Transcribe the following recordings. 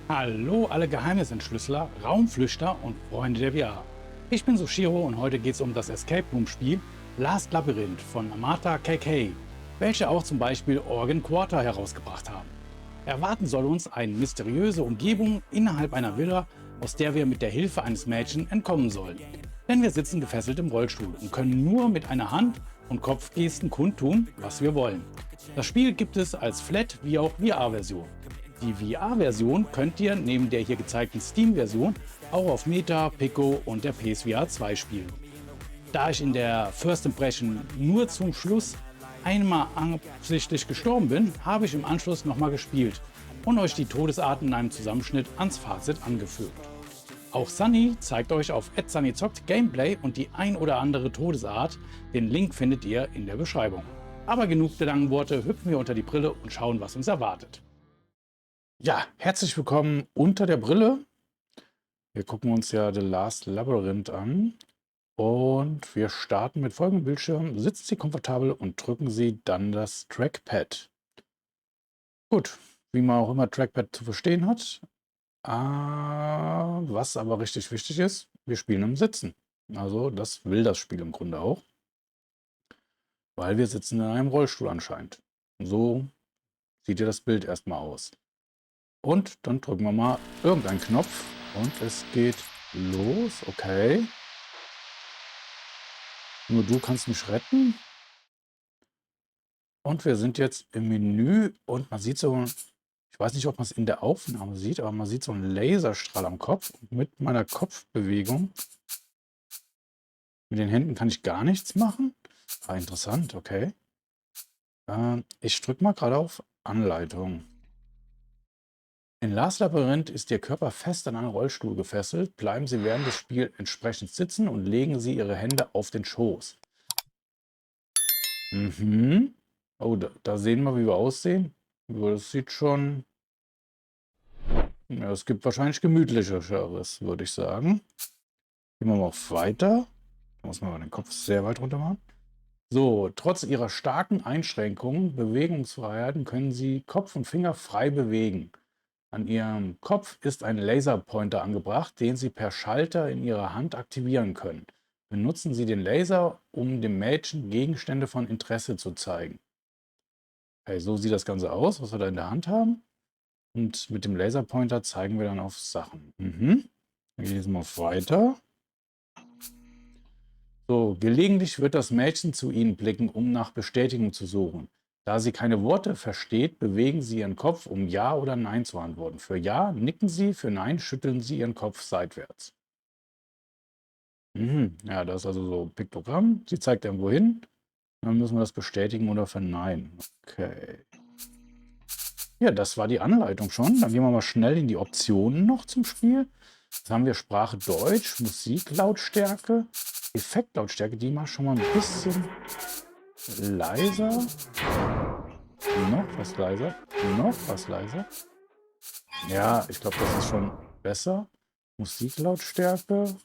Hallo alle Geheimnisentschlüsseler, Raumflüchter und Freunde der VR. Ich bin Sushiro und heute geht es um das Escape Room Spiel Last Labyrinth von Amata KK, welche auch zum Beispiel Organ Quarter herausgebracht haben. Erwarten soll uns eine mysteriöse Umgebung innerhalb einer Villa, aus der wir mit der Hilfe eines Mädchens entkommen sollen. Denn wir sitzen gefesselt im Rollstuhl und können nur mit einer Hand- und Kopfgesten kundtun, was wir wollen. Das Spiel gibt es als Flat- wie auch VR-Version. Die VR-Version könnt ihr neben der hier gezeigten Steam-Version auch auf Meta, Pico und der PSVR 2 spielen. Da ich in der First Impression nur zum Schluss einmal absichtlich gestorben bin, habe ich im Anschluss nochmal gespielt und euch die Todesarten in einem Zusammenschnitt ans Fazit angefügt. Auch Sunny zeigt euch auf @sunnyzockt Gameplay und die ein oder andere Todesart. Den Link findet ihr in der Beschreibung. Aber genug der langen Worte, hüpfen wir unter die Brille und schauen, was uns erwartet. Ja, herzlich willkommen unter der Brille. Wir gucken uns ja The Last Labyrinth an und wir starten mit folgendem Bildschirm. Sitzen Sie komfortabel und drücken Sie dann das Trackpad. Gut, wie man auch immer Trackpad zu verstehen hat. Was aber richtig wichtig ist, wir spielen im Sitzen. Also das will das Spiel im Grunde auch, weil wir sitzen in einem Rollstuhl anscheinend. So sieht ja das Bild erstmal aus. Und dann drücken wir mal irgendeinen Knopf und es geht los. Okay. Nur du kannst mich retten. Und wir sind jetzt im Menü und man sieht so, ich weiß nicht, ob man es in der Aufnahme sieht, aber man sieht so einen Laserstrahl am Kopf. Und mit meiner Kopfbewegung, mit den Händen kann ich gar nichts machen. Interessant, okay. Ich drücke mal gerade auf Anleitung. In Last Labyrinth ist Ihr Körper fest an einen Rollstuhl gefesselt. Bleiben Sie während des Spiels entsprechend sitzen und legen Sie Ihre Hände auf den Schoß. Mhm. Oh, da sehen wir, wie wir aussehen. Das sieht schon. Ja, es gibt wahrscheinlich gemütlicheres, würde ich sagen. Gehen wir mal auf Weiter. Da muss man mal den Kopf sehr weit runter machen. So, trotz Ihrer starken Einschränkungen, Bewegungsfreiheiten, können Sie Kopf und Finger frei bewegen. An Ihrem Kopf ist ein Laserpointer angebracht, den Sie per Schalter in Ihrer Hand aktivieren können. Benutzen Sie den Laser, um dem Mädchen Gegenstände von Interesse zu zeigen. Okay, so sieht das Ganze aus, was wir da in der Hand haben. Und mit dem Laserpointer zeigen wir dann auf Sachen. Mhm. Dann gehen wir mal auf Weiter. So, gelegentlich wird das Mädchen zu Ihnen blicken, um nach Bestätigung zu suchen. Da sie keine Worte versteht, bewegen Sie Ihren Kopf, um Ja oder Nein zu antworten. Für Ja nicken Sie, für Nein schütteln Sie Ihren Kopf seitwärts. Mhm. Ja, das ist also so ein Piktogramm. Sie zeigt irgendwo hin. Dann müssen wir das bestätigen oder verneinen. Okay. Ja, das war die Anleitung schon. Dann gehen wir mal schnell in die Optionen noch zum Spiel. Jetzt haben wir Sprache Deutsch, Musiklautstärke, Effektlautstärke, die mal schon mal ein bisschen leiser. Noch was leiser. Noch was leiser. Ja, ich glaube, das ist schon besser. Musiklautstärke.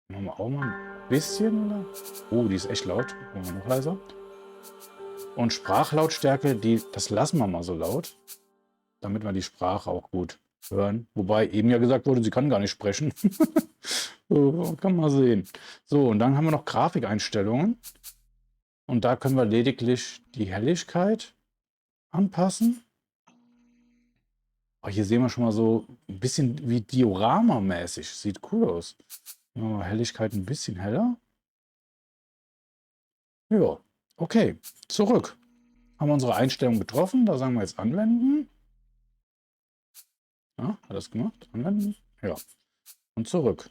Machen wir auch mal ein bisschen. Oh, die ist echt laut. Machen wir noch leiser. Und Sprachlautstärke, das lassen wir mal so laut, damit wir die Sprache auch gut hören. Wobei eben ja gesagt wurde, sie kann gar nicht sprechen. So, kann man sehen. So, und dann haben wir noch Grafikeinstellungen. Und da können wir lediglich die Helligkeit anpassen. Oh, hier sehen wir schon mal so ein bisschen wie Diorama-mäßig. Sieht cool aus. Ja, Helligkeit ein bisschen heller. Ja, okay. Zurück. Haben wir unsere Einstellung getroffen. Da sagen wir jetzt anwenden. Ja, hat das gemacht? Anwenden? Ja. Und zurück.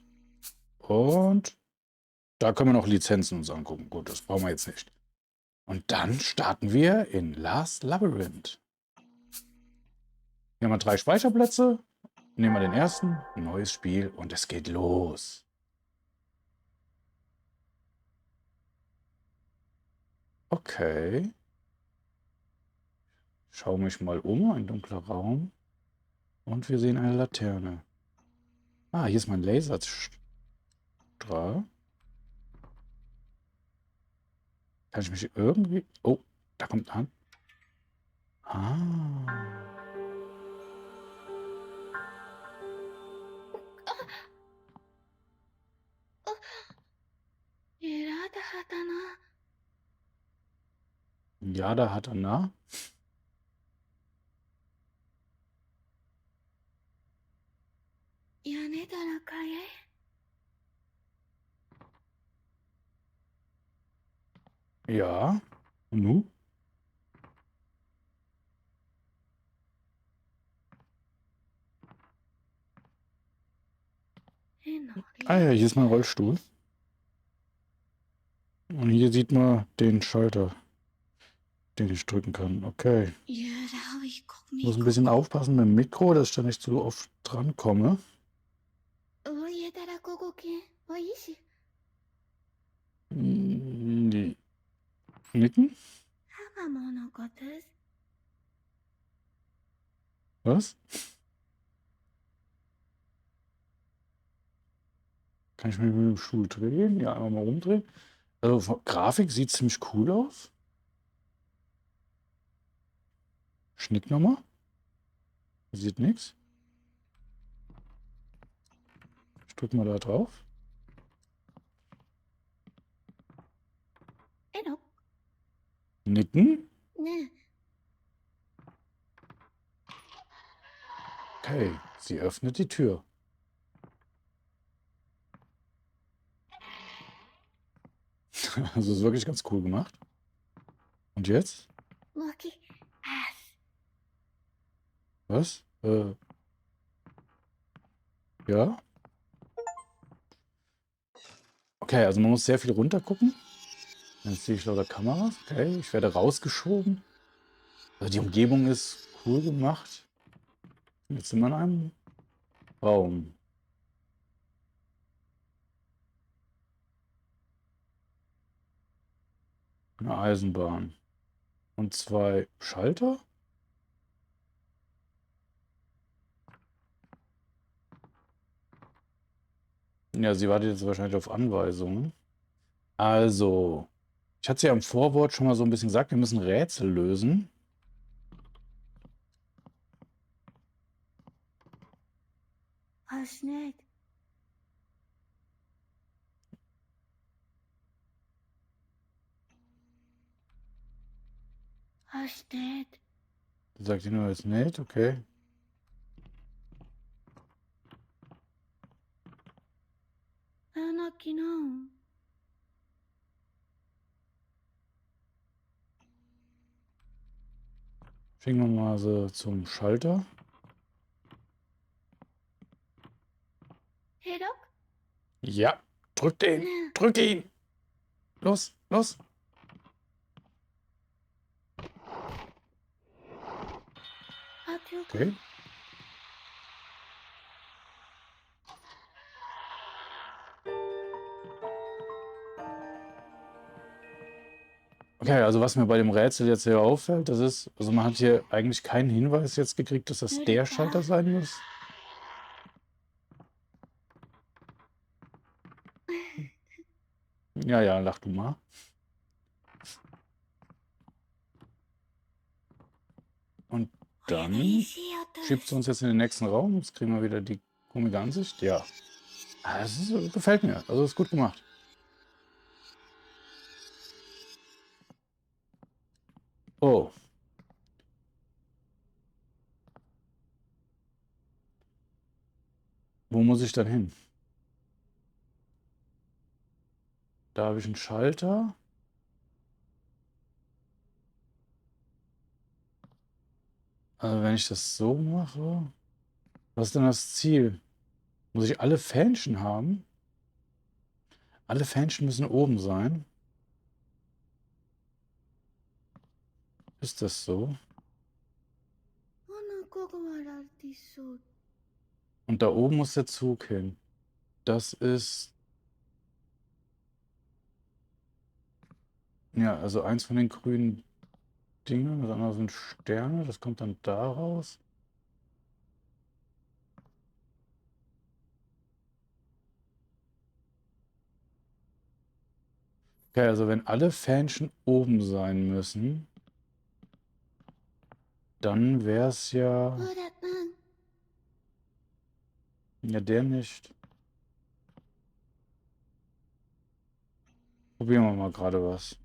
Und da können wir noch Lizenzen uns angucken. Gut, das brauchen wir jetzt nicht. Und dann starten wir in Last Labyrinth. Hier haben wir 3 Speicherplätze. Nehmen wir den ersten. Neues Spiel und es geht los. Okay. Schau mich mal um. Ein dunkler Raum. Und wir sehen eine Laterne. Ah, hier ist mein Laserstrahl. Kann ich mich irgendwie... Oh, da kommt an. Ah. Ja, da hat er na. Ja. Und nu? Ah ja, hier ist mein Rollstuhl. Und hier sieht man den Schalter, den ich drücken kann. Okay. Muss ein bisschen aufpassen mit dem Mikro, dass ich da nicht zu oft dran komme. Die Nicken? Was? Kann ich mich mit dem Stuhl drehen? Ja, einmal mal rumdrehen. Also von Grafik sieht ziemlich cool aus. Schnick nochmal. Sieht nichts. Ich drück mal da drauf. Nicken. Okay, sie öffnet die Tür. Also ist wirklich ganz cool gemacht. Und jetzt? Was? Ja. Okay, also man muss sehr viel runter gucken. Jetzt sehe ich lauter Kameras. Okay, ich werde rausgeschoben. Also die Umgebung ist cool gemacht. Jetzt sind wir in einem Raum. Eine Eisenbahn. Und zwei Schalter. Ja, sie wartet jetzt wahrscheinlich auf Anweisungen. Also, ich hatte es ja im Vorwort schon mal so ein bisschen gesagt, wir müssen Rätsel lösen. Sagt ihr nur, ist nett, okay. Schicken wir mal so zum Schalter. Ja, drück den, drück ihn. Los, los. Okay. Okay, also was mir bei dem Rätsel jetzt hier auffällt, das ist, also man hat hier eigentlich keinen Hinweis jetzt gekriegt, dass das der Schalter sein muss. Ja, ja, lach du mal. Und dann schiebt sie uns jetzt in den nächsten Raum. Jetzt kriegen wir wieder die komische Ansicht. Ja. Ah, das ist, gefällt mir. Also ist gut gemacht. Oh. Wo muss ich dann hin? Da habe ich einen Schalter. Also wenn ich das so mache, was ist denn das Ziel? Muss ich alle Fähnchen haben? Alle Fähnchen müssen oben sein. Ist das so? Und da oben muss der Zug hin. Das ist, ja, also eins von den grünen Dingen. Das andere sind Sterne. Das kommt dann da raus. Okay, also wenn alle Fähnchen oben sein müssen, Dann wäre es ja... ほら、うん。 Ja, der nicht. Probieren wir mal gerade was.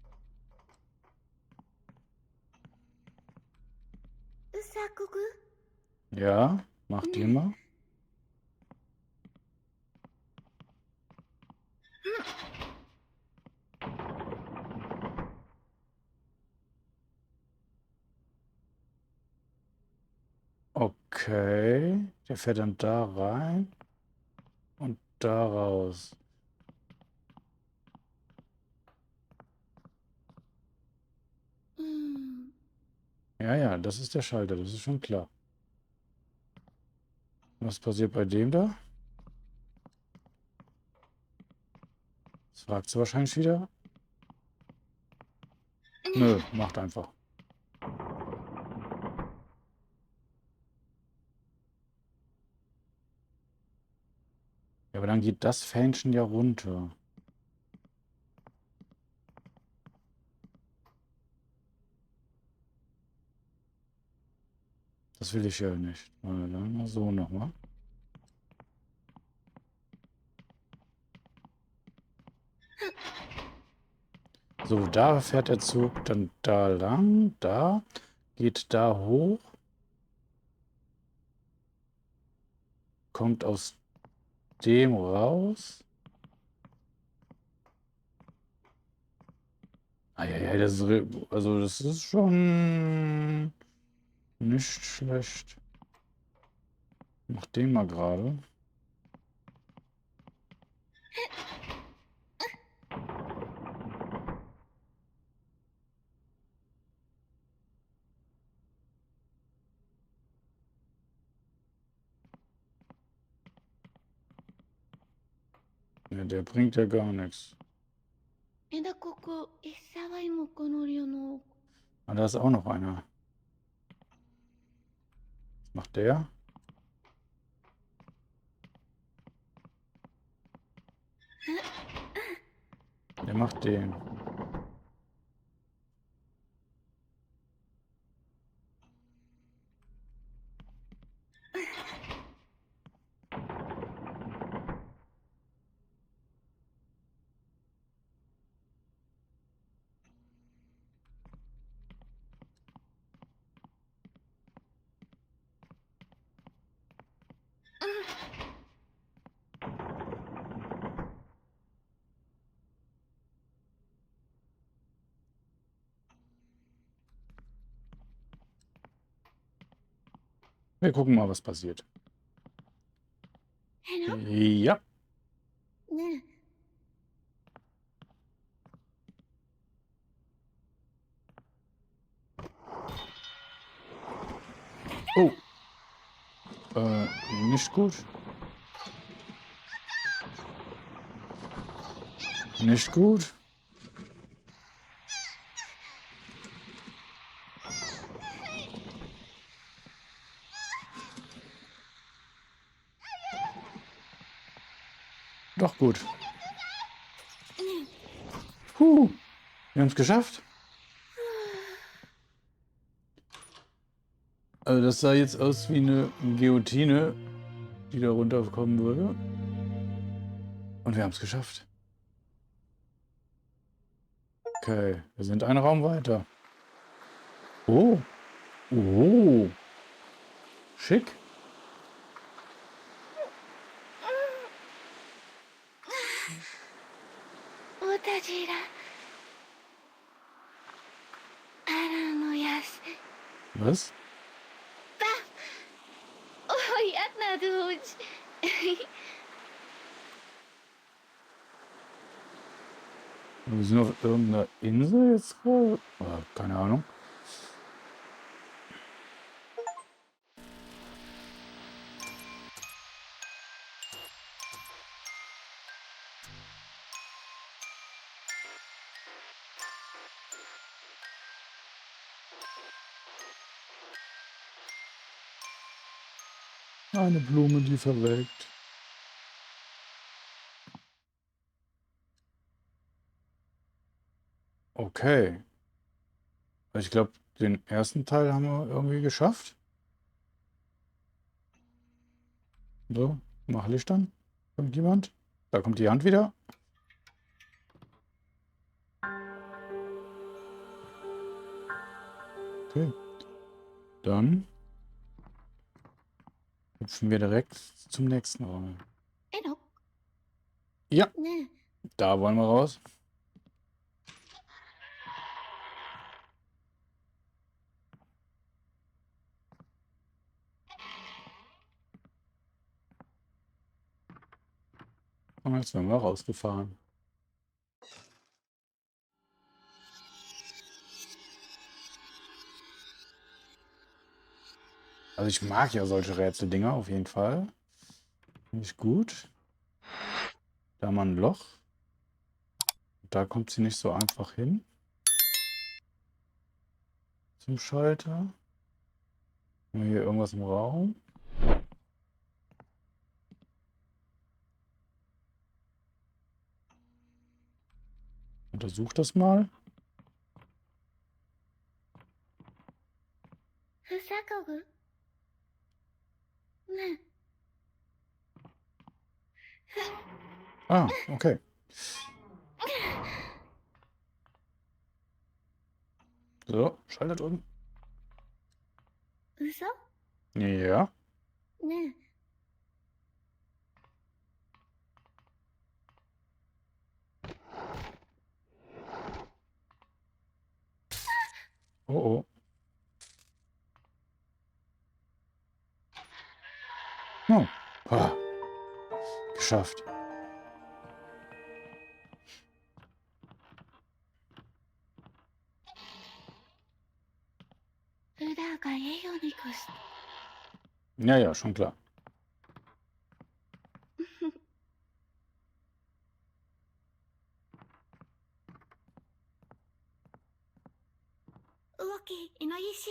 うさこく。 Ja, mach die mal. Okay. Der fährt dann da rein und da raus. うん。 Ja, ja, das ist der Schalter, das ist schon klar. Was passiert bei dem da? Das fragt sie wahrscheinlich wieder. Nö, macht einfach. Ja, aber dann geht das Fähnchen ja runter. Das will ich ja nicht. Dann mal so nochmal. So, da fährt der Zug dann da lang, da, geht da hoch, kommt aus dem raus. Ah, ja, ja, also das ist schon nicht schlecht. Mach den mal gerade. Ja, der bringt ja gar nichts. えだここ、いさわいもこのりょの。 Ah, da ist auch noch einer. Was macht der? Der macht den. Wir gucken mal, was passiert. えの Ja. ね Oh. Nicht gut. Nicht gut. Doch gut. Puh. Wir haben es geschafft. Also das sah jetzt aus wie eine Guillotine, die da runterkommen würde. Und wir haben es geschafft. Okay, wir sind einen Raum weiter. Oh. Oh. Schick. おたじら。あらのやす。 Was? おやなどうじ。 Wir sind auf irgendeiner Insel jetzt gerade? Keine Ahnung. Eine Blume, die verwelkt. Okay. Ich glaube, den ersten Teil haben wir irgendwie geschafft. So, mach Licht an. Kommt jemand? Da kommt die Hand wieder. Okay. Dann hüpfen wir direkt zum nächsten Raum. エロ Ja, ね da wollen wir raus. Und jetzt werden wir rausgefahren. Also ich mag ja solche Rätseldinger auf jeden Fall. Finde ich gut. Da haben wir ein Loch. Da kommt sie nicht so einfach hin. Zum Schalter. Haben wir hier irgendwas im Raum? Untersuch das mal. えふさこぐね Ah, okay. So, Schalter drücken. 嘘 Ja. ね Oh, oh. Oh. Ah, geschafft. 裏が栄養にこし Ja, ja, schon klar. 動きいのいし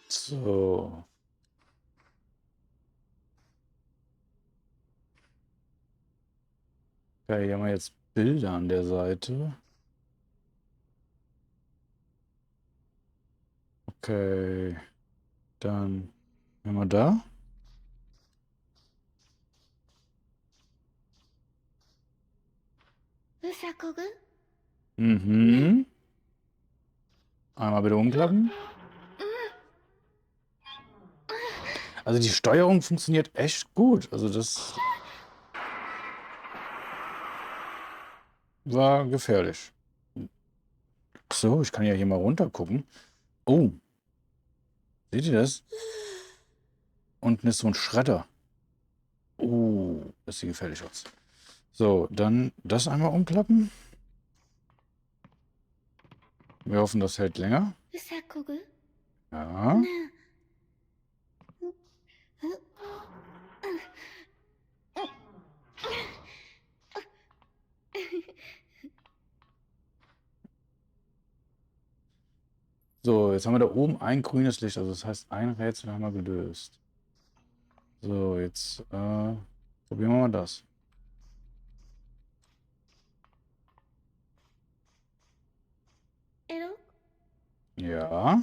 So. Okay, hier haben wir jetzt Bilder an der Seite. Okay. Dann haben wir da. うさこぐ Mhm. Einmal bitte umklappen. Also die Steuerung funktioniert echt gut. Also das war gefährlich. So, ich kann ja hier mal runter gucken. Oh, seht ihr das? Unten ist so ein Schredder. Oh, das sieht gefährlich aus. So, dann das einmal umklappen. Wir hoffen, das hält länger. うさこぐ Ja. ねえ So, jetzt haben wir da oben ein grünes Licht. Also das heißt, ein Rätsel haben wir gelöst. So, jetzt probieren wir mal das. エロ Ja.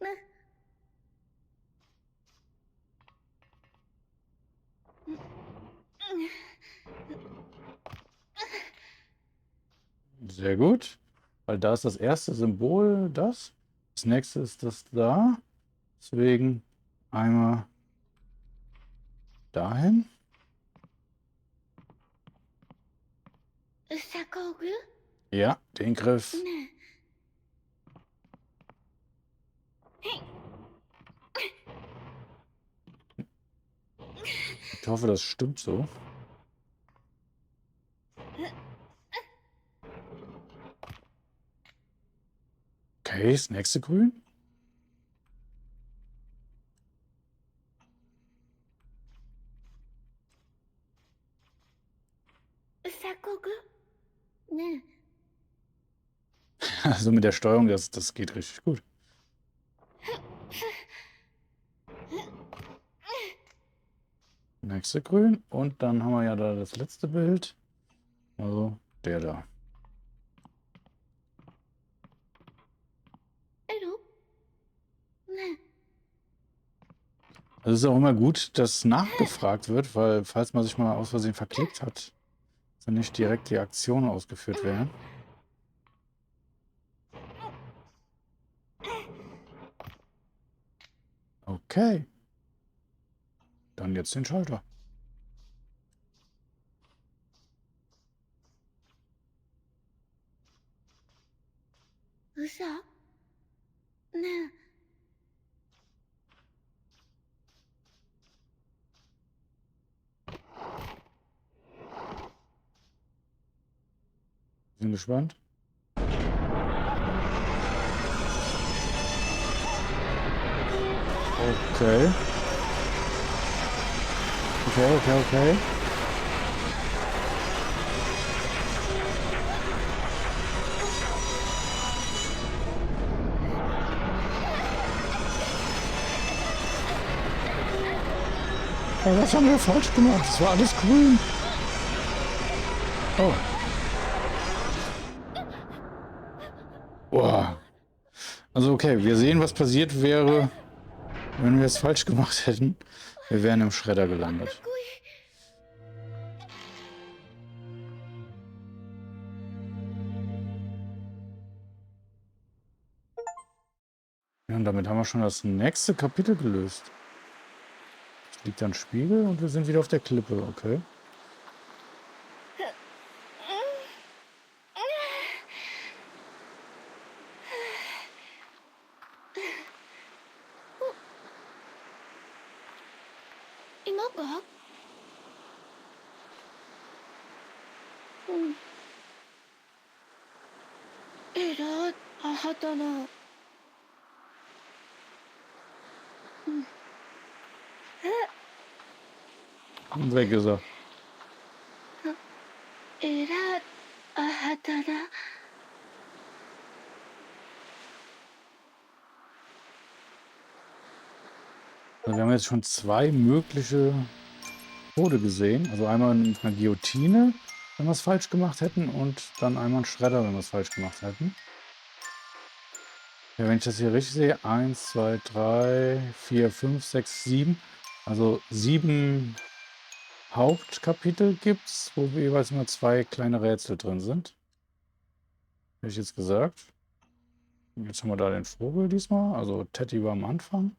ね Sehr gut. Weil da ist das erste Symbol das. Das nächste ist das da. Deswegen einmal dahin. うさこぐ Ja, den Griff. ね Ich hoffe, das stimmt so. Okay, das nächste Grün. うさこぐね Also mit der Steuerung, das geht richtig gut. nächste grün. Und dann haben wir ja da das letzte Bild. Also der da. エロね Also es ist auch immer gut, dass nachgefragt wird, weil falls man sich mal aus Versehen verklickt hat, dann nicht direkt die Aktionen ausgeführt werden. Okay. Dann jetzt den Schalter. うさね Bin gespannt. Okay. Okay. Aber was haben wir falsch gemacht? Es war alles grün. Oh. Boah. Also okay, wir sehen, was passiert wäre, wenn wir es falsch gemacht hätten. Wir wären im Schredder gelandet. Ja, und damit haben wir schon das nächste Kapitel gelöst. Es liegt ein Spiegel und wir sind wieder auf der Klippe, okay.今かうんえら母だな Und weg ist er. えら母だな Also wir haben jetzt schon zwei mögliche Tode gesehen. Also einmal mit einer Guillotine, wenn wir es falsch gemacht hätten, und dann einmal ein Schredder, wenn wir es falsch gemacht hätten. Ja, wenn ich das hier richtig sehe, 1, 2, 3, 4, 5, 6, 7. Also 7 Hauptkapitel gibt es, wo jeweils immer zwei kleine Rätsel drin sind. Hätte ich jetzt gesagt. Jetzt haben wir da den Vogel diesmal. Also Teddy war am Anfang.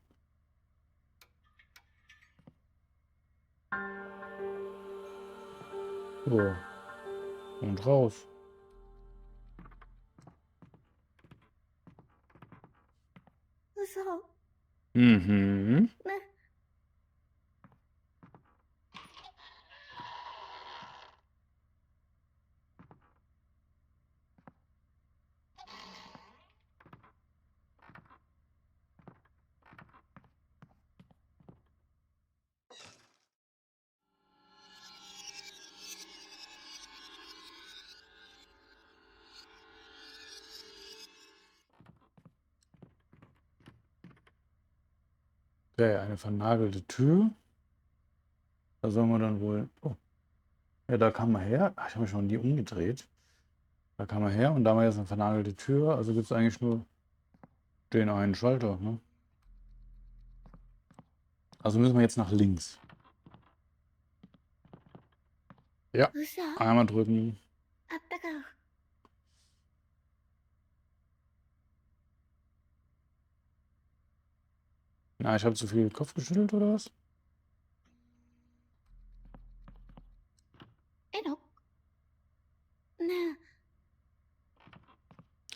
So. Und raus. 嘘 Mhm. ね Okay, eine vernagelte Tür. Da sollen wir dann wohl... Oh. Ja, da kam er her. Ach, ich habe mich noch nie umgedreht. Da kam er her und da haben wir jetzt eine vernagelte Tür. Also gibt es eigentlich nur den einen Schalter. Ne? Also müssen wir jetzt nach links. Ja, 嘘 einmal drücken. あったか Na, ich habe zu viel Kopf geschüttelt oder was? エロね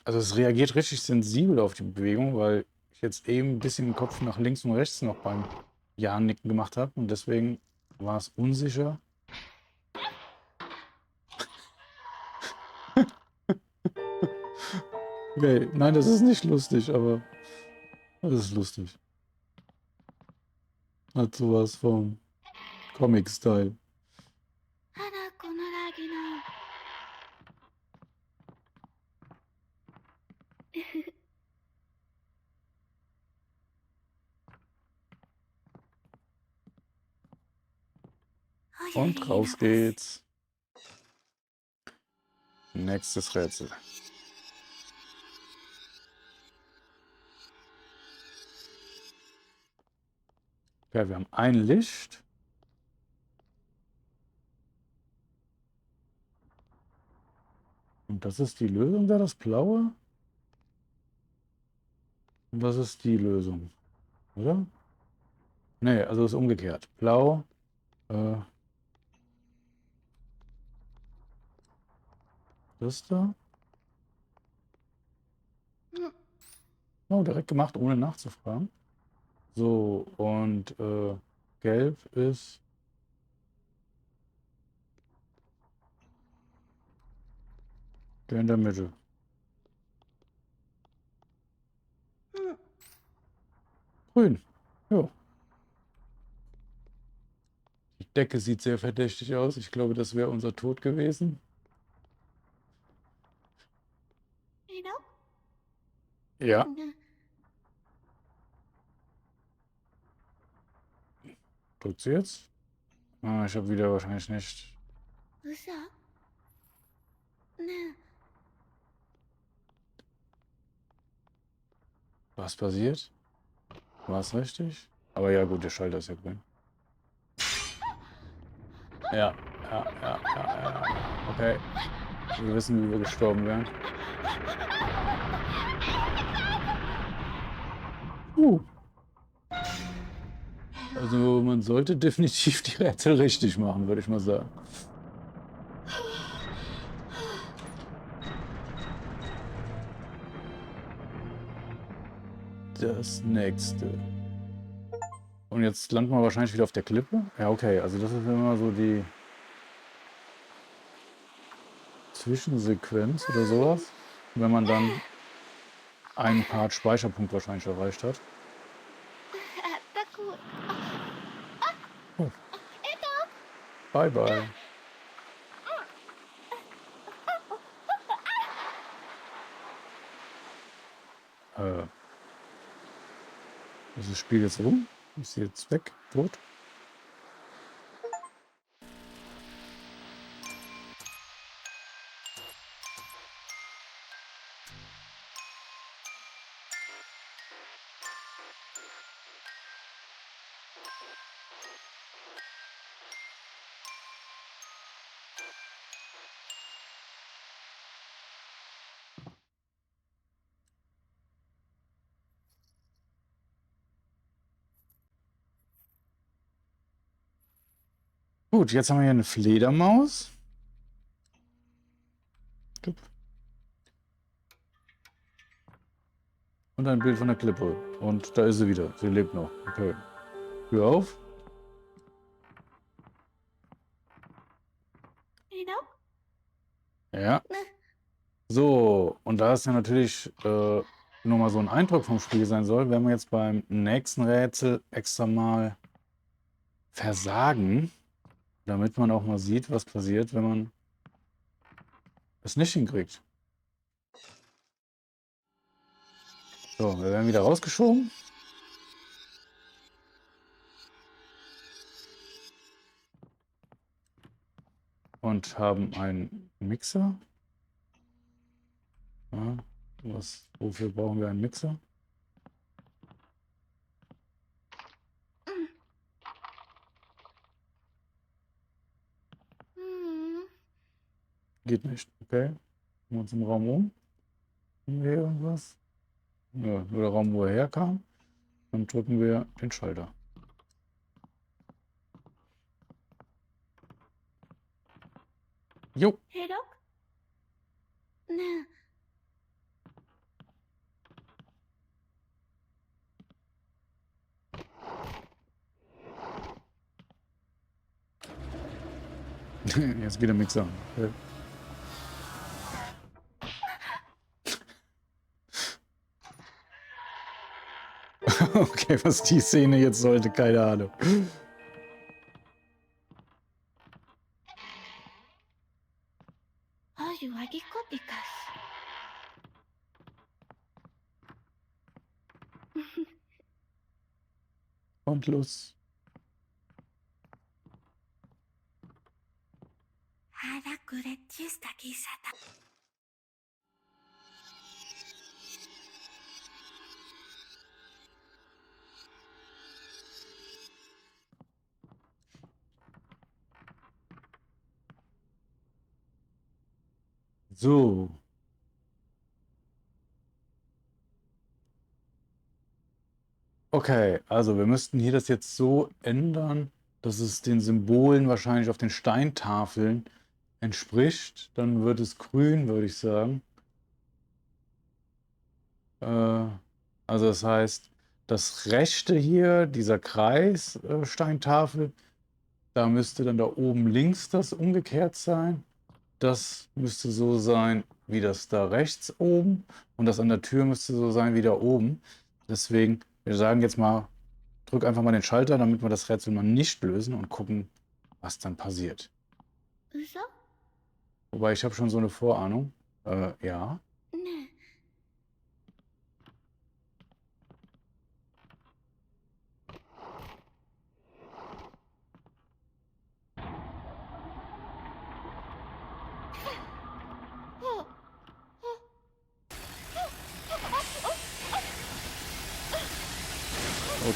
Also es reagiert richtig sensibel auf die Bewegung, weil ich jetzt eben ein bisschen den Kopf nach links und rechts noch beim Ja-Nicken gemacht habe und deswegen war es unsicher. Okay, nein, das ist nicht lustig, aber das ist lustig. Hat sowas vom Comic-Style. あらこのラギの Und raus geht's. Nächstes Rätsel. Okay, wir haben ein Licht. Und das ist die Lösung da, das Blaue? Und das ist die Lösung, oder? Nee, also ist umgekehrt. Blau, das da. Oh, direkt gemacht, ohne nachzufragen. So, und gelb ist der in der Mitte. Grün. Jo. Die Decke sieht sehr verdächtig aus. Ich glaube, das wäre unser Tod gewesen. Ja. Drückt sie jetzt? Ah, ich habe wieder wahrscheinlich nicht. うさね Was passiert? War es richtig? Aber ja, gut, der Schalter ist ja grün. Ja, ja. Okay. Wir wissen, wie wir gestorben wären. Also man sollte definitiv die Rätsel richtig machen, würde ich mal sagen. Das nächste. Und jetzt landen wir wahrscheinlich wieder auf der Klippe. Ja, okay, also das ist immer so die Zwischensequenz oder sowas. Wenn man dann einen Part Speicherpunkt wahrscheinlich erreicht hat. あったく Oh, bye bye. Ist das Spiel jetzt rum? Ist sie jetzt weg? Tot? Gut, jetzt haben wir hier eine Fledermaus. Und ein Bild von der Klippe. Und da ist sie wieder. Sie lebt noch. Okay. Tür auf. いろ Ja. So, und da es ja natürlich nur mal so ein Eindruck vom Spiel sein soll, werden wir jetzt beim nächsten Rätsel extra mal versagen, damit man auch mal sieht, was passiert, wenn man es nicht hinkriegt. So, wir werden wieder rausgeschoben. Und haben einen Mixer. Ja, wofür brauchen wir einen Mixer? Geht nicht. Okay. Gucken wir uns im Raum um. Haben wir hier irgendwas? Ja, nur der Raum, wo er herkam. Dann drücken wir den Schalter. Jo. ヘロね Jetzt geht der Mixer. Okay. Okay, was die Szene jetzt sollte, keine Ahnung. あゆわぎこぴかす Und los. So. Okay, also wir müssten hier das jetzt so ändern, dass es den Symbolen wahrscheinlich auf den Steintafeln entspricht. Dann wird es grün, würde ich sagen. Also das heißt, das rechte hier, dieser Kreis, Steintafel, da müsste dann da oben links das umgekehrt sein. Das müsste so sein wie das da rechts oben und das an der Tür müsste so sein wie da oben. Deswegen, wir sagen jetzt mal, drück einfach mal den Schalter, damit wir das Rätsel mal nicht lösen und gucken, was dann passiert. 嘘 Wobei ich habe schon so eine Vorahnung. Ja. ね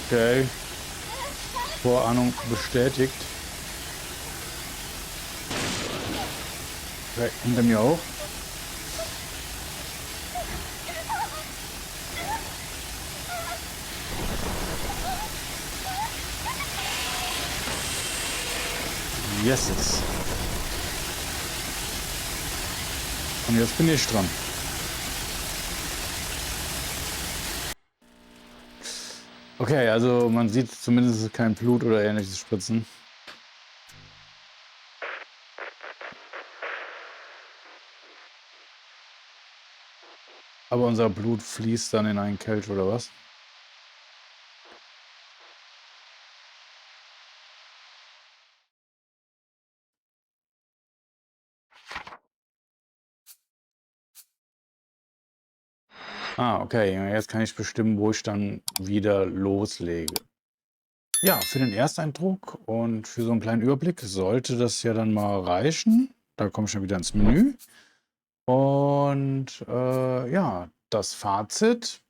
Okay. Vorahnung bestätigt. Okay, hinter mir auch. Yeses. Und jetzt bin ich dran. Okay, also man sieht zumindest kein Blut oder ähnliches spritzen. Aber unser Blut fließt dann in einen Kelch oder was? Ah, okay. Jetzt kann ich bestimmen, wo ich dann wieder loslege. Ja, für den Ersteindruck und für so einen kleinen Überblick sollte das ja dann mal reichen. Da komme ich schon wieder ins Menü. Und ja, das Fazit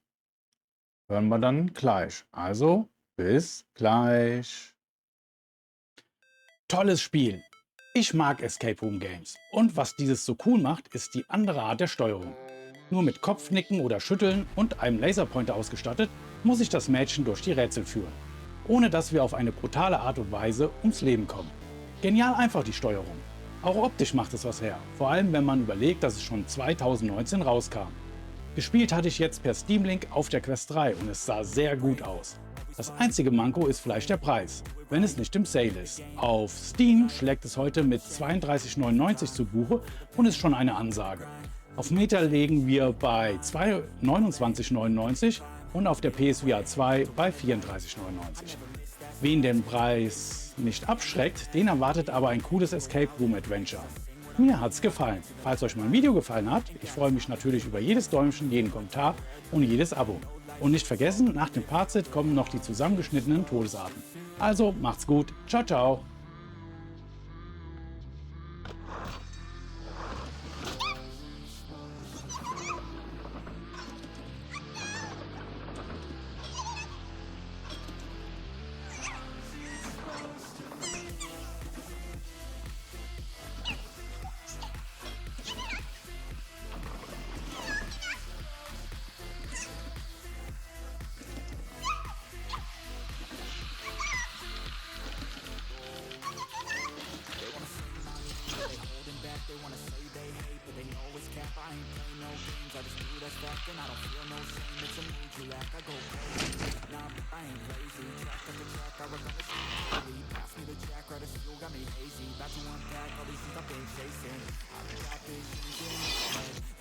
hören wir dann gleich. Also, bis gleich. Tolles Spiel. Ich mag Escape Room Games. Und was dieses so cool macht, ist die andere Art der Steuerung. Nur mit Kopfnicken oder Schütteln und einem Laserpointer ausgestattet, muss ich das Mädchen durch die Rätsel führen. Ohne dass wir auf eine brutale Art und Weise ums Leben kommen. Genial einfach die Steuerung. Auch optisch macht es was her. Vor allem wenn man überlegt, dass es schon 2019 rauskam. Gespielt hatte ich jetzt per Steam Link auf der Quest 3 und es sah sehr gut aus. Das einzige Manko ist vielleicht der Preis, wenn es nicht im Sale ist. Auf Steam schlägt es heute mit 32,99 zu Buche und ist schon eine Ansage. Auf Meta legen wir bei 29,99 und auf der PSVR 2 bei 34,99. Wen den Preis nicht abschreckt, den erwartet aber ein cooles Escape Room Adventure. Mir hat's gefallen. Falls euch mein Video gefallen hat, ich freue mich natürlich über jedes Däumchen, jeden Kommentar und jedes Abo. Und nicht vergessen, nach dem Fazit kommen noch die zusammengeschnittenen Todesarten. Also macht's gut. Ciao, ciao.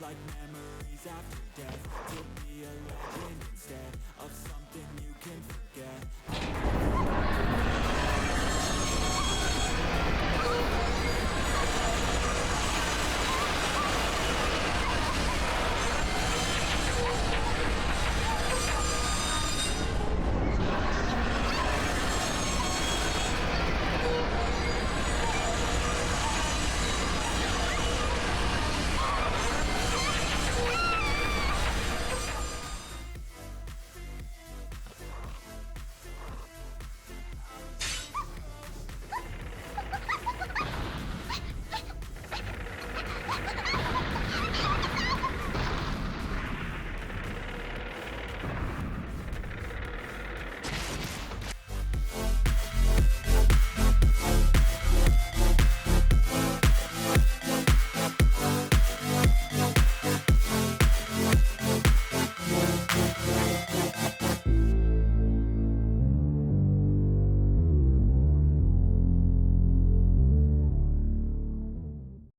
Like memories after death.